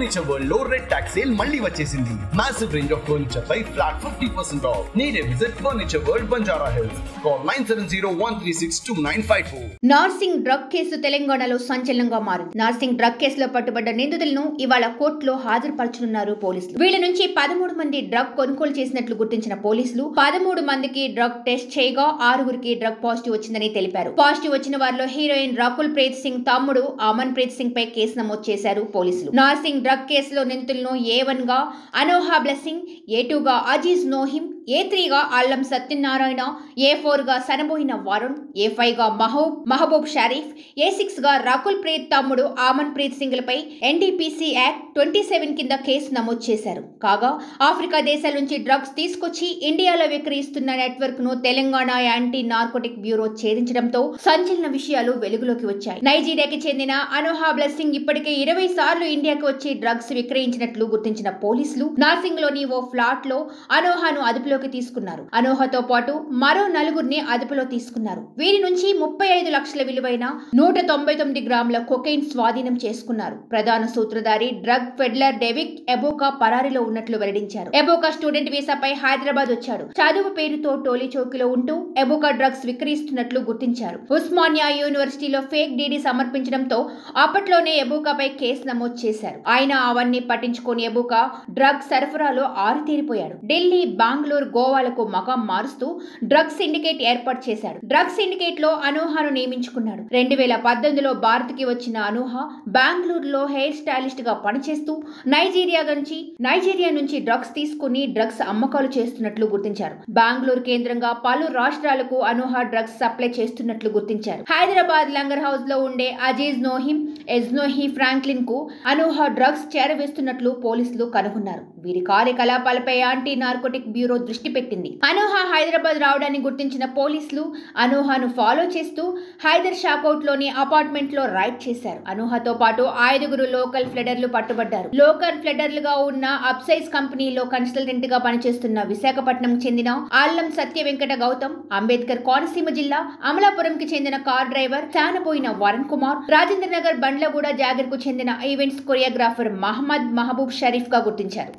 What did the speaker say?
Furniture world లో red tags sale మళ్ళీ వచ్చేసింది. మాసివ్ రేంజ్ ఆఫ్ ఫర్నిచర్ పై flat 50% off. Need a visit furniture world Banjara Hills. Call 9701362954. Narsingi drug case తెలంగాణలో సంచలనంగా మారింది. నార్సింగ్ డ్రగ్ కేసులో పట్టుబడ్డ నిందితులను ఇవాళ కోర్టులో హాజరుపరచనున్నారు పోలీసులు. వీళ్ళ నుంచి 13 మంది డ్రగ్ కొనుగోలు చేసినట్లు గుర్తించిన పోలీసులు 13 మందికి డ్రగ్ టెస్ట్ చేయగా 6గురికి డ్రగ్ పాజిటివ్ వచ్చిందని తెలిపారు. పాజిటివ్ వచ్చిన వారిలో హీరోయిన్ రకుల్ ప్రీత్ సింగ్ తమ్ముడు అమన్ ప్రీత్ సింగ్ పై కేసు నమోదు చేశారు పోలీసులు. నార్సింగ్ డ్రగ్ కేసులో నిందితులను A1 గా అనోహా బ్లెస్సింగ్, A2 గా అజీజ్ నోహిం, A3 గా అల్లం సత్యనారాయణ, A4 గా సనబోయిన వరుణ్, A5 గా మహబూబ్ షరీఫ్, A6 గా రకుల్ ప్రీత్ తమ్ముడు అమన్ ప్రీత్ సింగ్ లపై NDPC యాక్ట్ 27 కింద కేసు నమోదు చేశారు. కాగా ఆఫ్రికా దేశాల నుంచి డ్రగ్స్ తీసుకొచ్చి ఇండియాలో విక్రయిస్తున్న నెట్వర్క్ ను తెలంగాణ యాంటీ నార్కోటిక్ బ్యూరో ఛేదించడంతో సంచలన విషయాలు వెలుగులోకి వచ్చాయి. నైజీరియాకి చెందిన అనోహా బ్లెస్సింగ్ ఇప్పటికే 20 సార్లు ఇండియాకు వచ్చి డ్రగ్స్ విక్రయించినట్లు గుర్తించిన పోలీసులు నార్సింగ్ లోని ఓ ఫ్లాట్ లో అనోహాను అదుపులోకి తీసుకున్నారు. అనోహాతో పాటు మరో 4గురిని అదుపులో తీసుకున్నారు. వీరి నుంచి 35 లక్షల విలువైన 199 గ్రాముల కొకైన్ స్వాధీనం చేసుకున్నారు. ప్రధాన సూత్రధారి డ్రగ్ ఫెడ్లర్ డేవిడ్ ఎబోకా పరారీలో ఉన్నట్లు వెల్లడించారు. ఎబోకా స్టూడెంట్ వీసాపై హైదరాబాద్ వచ్చాడు. చదువు పేరుతో టోలీ చౌకీలో ఉంటూ ఎబోకా డ్రగ్స్ విక్రయిస్తున్నట్లు గుర్తించారు. ఉస్మానియా యూనివర్సిటీలో ఫేక్ డీడీ సమర్పించడంతో అప్పట్లోనే ఎబోకాపై కేసు నమోదు చేశారు. ఆయన అవన్నీ పట్టించుకొని ఎబోకా డ్రగ్ సరఫరాలో ఆరితేరిపోయాడు. ఢిల్లీ, బెంగళూరు, గోవాలకు మకాం మారుస్తూ డ్రగ్ సిండికేట్ ఏర్పాటు చేశాడు. డ్రగ్ సిండికేట్ లో అనోహాను నియమించుకున్నాడు. 2018లో భారత్ కి వచ్చిన అనోహా బెంగళూరులో హెయిర్ స్టైలిస్ట్ గా పనిచేస్తూ నైజీరియా నుంచి డ్రగ్స్ తీసుకుని డ్రగ్స్ అమ్మకాలు చేస్తున్నట్లు గుర్తించారు. బెంగళూరు కేంద్రంగా పలు రాష్ట్రాలకు అనోహా డ్రగ్స్ సప్లై చేస్తున్నట్లు గుర్తించారు. హైదరాబాద్ లంగర్ హౌస్ లో ఉండే అజీజ్ నోహిం, ఎజ్నోహి ఫ్రాంక్లిన్ కు అనోహా డ్రగ్స్ చేరవేస్తున్నట్లు పోలీసులు కనుగొన్నారు. వీరి కార్యకలాపాలపై యాంటీ నార్కోటిక్ బ్యూరో దృష్టి పెట్టింది. అనోహా హైదరాబాద్ రావడాన్ని గుర్తించిన పోలీసులు అనోహాను ఫాలో చేస్తూ హైదర్ షాకౌట్ లోని అపార్ట్మెంట్ లో రైడ్ చేశారు. అనోహాతో పాటు 5గురు లోకల్ ఫ్లెడర్లు పట్టుబడ్డారు. లోకల్ ఫ్లెడర్లుగా ఉన్న అప్సైజ్ కంపెనీలో కన్సల్టెంట్ గా పనిచేస్తున్న విశాఖపట్నం చెందిన అల్లం సత్య వెంకట గౌతమ్, అంబేద్కర్ కోనసీమ జిల్లా అమలాపురంకి చెందిన కార్ డ్రైవర్ శానబోయిన వరుణ్ కుమార్, రాజేంద్ర నగర్ బండ్లగూడ జాగర్ కు చెందిన ఈవెంట్స్ కొరియోగ్రాఫర్ మహబూబ్ షరీఫ్ గా గుర్తించారు.